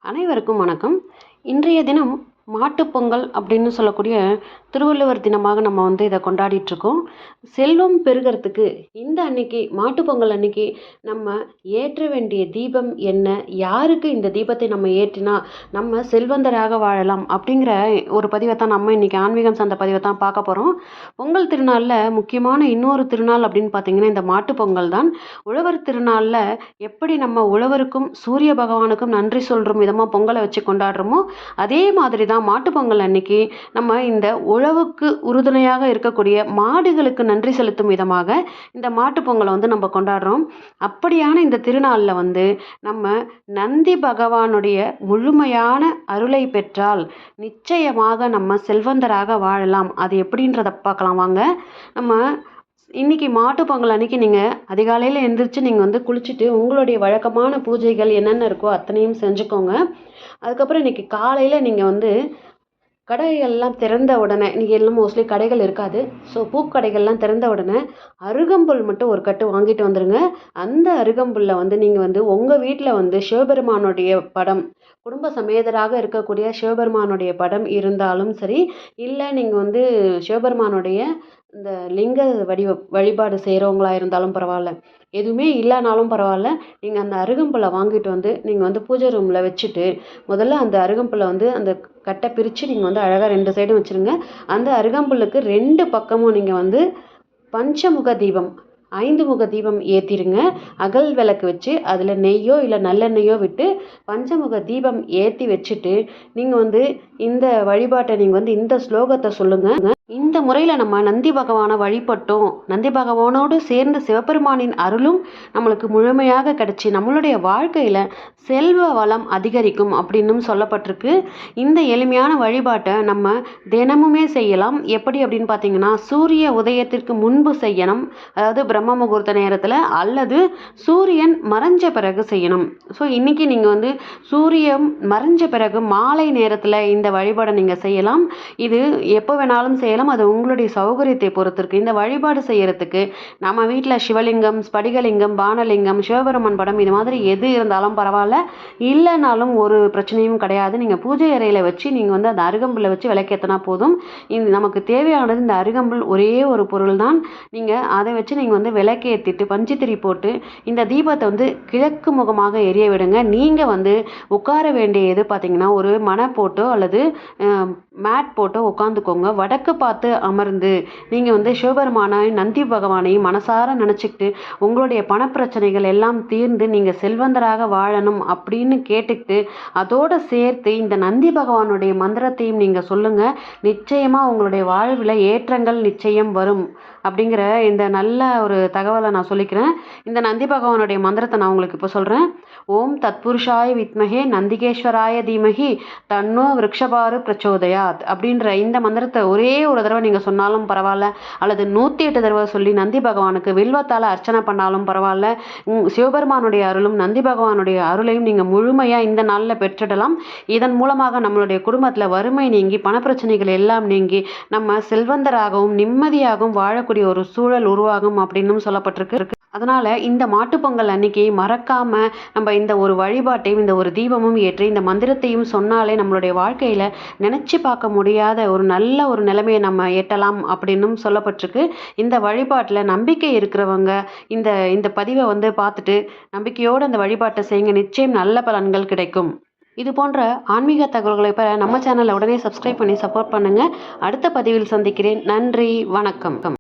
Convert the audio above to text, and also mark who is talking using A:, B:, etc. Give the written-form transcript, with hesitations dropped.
A: அனைவருக்கும் வணக்கம். இன்றைய தினம் மாட்டுப்பொங்கல் அப்படின்னு சொல்லக்கூடிய திருவள்ளுவர் தினமாக நம்ம இதை கொண்டாடிட்டுருக்கோம். செல்வம் பெருகிறதுக்கு இந்த அன்னைக்கு மாட்டுப்பொங்கல் அன்னைக்கு நம்ம ஏற்ற வேண்டிய தீபம் என்ன? யாருக்கு இந்த தீபத்தை நம்ம ஏற்றினா நம்ம செல்வந்தராக வாழலாம்? அப்படிங்கிற ஒரு பதிவை தான் நம்ம இன்னைக்கு ஆன்மீகம் சார்ந்த பதிவை தான் பார்க்க போகிறோம். பொங்கல் திருநாளில் முக்கியமான இன்னொரு திருநாள் அப்படின்னு பார்த்தீங்கன்னா இந்த மாட்டுப்பொங்கல் தான். உழவர் திருநாளில் எப்படி நம்ம உழவருக்கும் சூரிய பகவானுக்கும் நன்றி சொல்கிற விதமாக பொங்கலை வச்சு கொண்டாடுறோமோ அதே மாதிரி தான் மாட்டுப்பொங்கல் அன்னைக்கு நம்ம இந்த உழவுக்கு உறுதுணையாக இருக்கக்கூடிய மாடுகளுக்கு நன்றி செலுத்தும் விதமாக இந்த மாட்டுப்பொங்கலை நம்ம கொண்டாடுறோம். அப்படியான இந்த திருநாளில் நம்ம நந்தி பகவானுடைய முழுமையான அருளை பெற்றால் நிச்சயமாக நம்ம செல்வந்தராக வாழலாம். அது எப்படின்றத பார்க்கலாம் வாங்க. நம்ம இன்னைக்கு மாட்டுப்பொங்கல் அன்னைக்கு நீங்கள் அதிகாலையில் எழுந்திரிச்சு நீங்கள் குளிச்சுட்டு உங்களுடைய வழக்கமான பூஜைகள் என்னென்ன இருக்கோ அத்தனையும் செஞ்சுக்கோங்க. அதுக்கப்புறம் இன்னைக்கு காலையில் நீங்கள் கடைகள்லாம் திறந்த உடனே இன்றைக்கி எல்லாம் மோஸ்ட்லி கடைகள் இருக்காது. ஸோ பூக்கடைகள்லாம் திறந்த உடனே அருகம்புல் மட்டும் ஒரு கட்டு வாங்கிட்டு வந்துடுங்க. அந்த அருகம்புல்லை நீங்கள் உங்கள் வீட்டில் சிவபெருமானுடைய படம், குடும்ப சமேதராக இருக்கக்கூடிய சிவபெருமானுடைய படம் இருந்தாலும் சரி, இல்லை நீங்கள் சிவபெருமானுடைய இந்த லிங்க வழிபாடு செய்கிறவங்களா இருந்தாலும் பரவாயில்ல, எதுவுமே இல்லைனாலும் பரவாயில்ல, நீங்கள் அந்த அருகம்புல்லை வாங்கிட்டு நீங்கள் பூஜை ரூமில் வச்சுட்டு முதல்ல அந்த அருகம்புல்லை அந்த கட்டை பிரித்து நீங்கள் அழகாக 2 சைடும் வச்சுருங்க. அந்த அருகம்புல்லுக்கு 2 பக்கமும் நீங்கள் பஞ்சமுக தீபம் 5 முக தீபம் ஏற்றிடுங்க. அகல் விளக்கு வச்சு அதில் நெய்யோ இல்லை நல்லெண்ணெய்யோ விட்டு பஞ்சமுக தீபம் ஏற்றி வச்சுட்டு நீங்கள் இந்த வழிபாட்டை நீங்கள் இந்த ஸ்லோகத்தை சொல்லுங்கள். இந்த முறையில் நம்ம நந்தி பகவானை வழிபட்டோம், நந்தி பகவானோடு சேர்ந்து சிவபெருமானின் அருளும் நம்மளுக்கு முழுமையாக கிடைச்சி நம்மளுடைய வாழ்க்கையில் செல்வ வளம் அதிகரிக்கும் அப்படின்னும் சொல்லப்பட்டிருக்கு. இந்த எளிமையான வழிபாட்டை நம்ம தினமுமே செய்யலாம். எப்படி அப்படின்னு பார்த்தீங்கன்னா சூரிய உதயத்திற்கு முன்பு செய்யணும், அதாவது பிரம்ம முகூர்த்த நேரத்தில், அல்லது சூரியன் மறைஞ்ச பிறகு செய்யணும். ஸோ இன்றைக்கி நீங்கள் சூரியன் மறைஞ்ச பிறகு மாலை நேரத்தில் இந்த வழிபாடை நீங்கள் செய்யலாம். இது எப்போ வேணாலும் செய்யலாம், அது உங்களுடைய சௌகரியத்தை பொறுத்து இருக்கு. இந்த வழிபாடு செய்யறதுக்கு நம்ம வீட்டில் சிவலிங்கம், ஸ்படிகலிங்கம், பானலிங்கம், சிவபெருமான் படம் இது மாதிரி எது இருந்தாலும் பரவாயில்ல, இல்லைனாலும் ஒரு பிரச்சனையும் கிடையாது. நீங்கள் பூஜை அறையில் வச்சு நீங்கள் அந்த அருகம்புல்லை வச்சு விளக்கேற்றினா போதும். நமக்கு தேவையானது இந்த அருகம்புல் ஒரே ஒரு பொருள் தான். நீங்கள் அதை வச்சு நீங்கள் விளக்கேற்றிட்டு பஞ்சுத்திரி போட்டு இந்த தீபத்தை கிழக்கு முகமாக எரிய விடுங்க. நீங்கள் உட்கார வேண்டியது பார்த்தீங்கன்னா ஒரு மனை போட்டோ அல்லது மேட் போட்டோ உட்காந்துக்கோங்க. வடக்கு பார்த்து அமர்ந்து நீங்கள் சிவபெருமானை நந்தி பகவானையும் மனசார நினச்சிக்கிட்டு உங்களுடைய பணப்பிரச்சனைகள் எல்லாம் தீர்ந்து நீங்கள் செல்வந்தராக வாழணும் அப்படின்னு கேட்டுக்கிட்டு அதோடு சேர்த்து இந்த நந்தி பகவானுடைய மந்திரத்தையும் நீங்கள் சொல்லுங்கள். நிச்சயமாக உங்களுடைய வாழ்வில் ஏற்றங்கள் நிச்சயம் வரும் அப்படிங்கிற இந்த நல்ல ஒரு தகவலை நான் சொல்லிக்கிறேன். இந்த நந்தி பகவானுடைய மந்திரத்தை நான் உங்களுக்கு இப்போ சொல்கிறேன். ஓம் தத்புருஷாய வித்மகே நந்திகேஸ்வராய தீமகி தன்னோ விருக்ஷபாரு பிரச்சோதயாத் அப்படின்ற இந்த மந்திரத்தை ஒரே ஒரு தடவை நீங்கள் சொன்னாலும் பரவாயில்ல, அல்லது 108 தடவை சொல்லி நந்தி பகவானுக்கு வில்வத்தால் அர்ச்சனை பண்ணாலும் பரவாயில்ல. சிவபெருமானுடைய அருளும் நந்தி பகவானுடைய அருளையும் நீங்கள் முழுமையாக இந்த நாளில் பெற்றிடலாம். இதன் மூலமாக நம்மளுடைய குடும்பத்தில் வறுமை நீங்கி பணப்பிரச்சனைகள் எல்லாம் நீங்கி நம்ம செல்வந்தராகவும் நிம்மதியாகவும் வாழக்கூடிய ஒரு சூழல் உருவாகும் அப்படின்னு சொல்லப்பட்டிருக்கு. அதனால் இந்த மாட்டுப்பொங்கல் அன்னைக்கு மறக்காமல் நம்ம இந்த ஒரு வழிபாட்டையும் இந்த ஒரு தீபமும் ஏற்றி இந்த மந்திரத்தையும் சொன்னாலே நம்மளுடைய வாழ்க்கையில் நினச்சி பார்க்க முடியாத ஒரு நல்ல ஒரு நிலைமையை நம்ம எட்டலாம் அப்படின்னும் சொல்லப்பட்டிருக்கு. இந்த வழிபாட்டில் நம்பிக்கை இருக்கிறவங்க இந்த பதிவை பார்த்துட்டு நம்பிக்கையோடு அந்த வழிபாட்டை செய்யுங்க. நிச்சயம் நல்ல பலன்கள் கிடைக்கும். இது போன்ற ஆன்மீக தகவல்களை பெற நம்ம சேனலை உடனே சப்ஸ்கிரைப் பண்ணி சப்போர்ட் பண்ணுங்கள். அடுத்த பதிவில் சந்திக்கிறேன். நன்றி, வணக்கம்.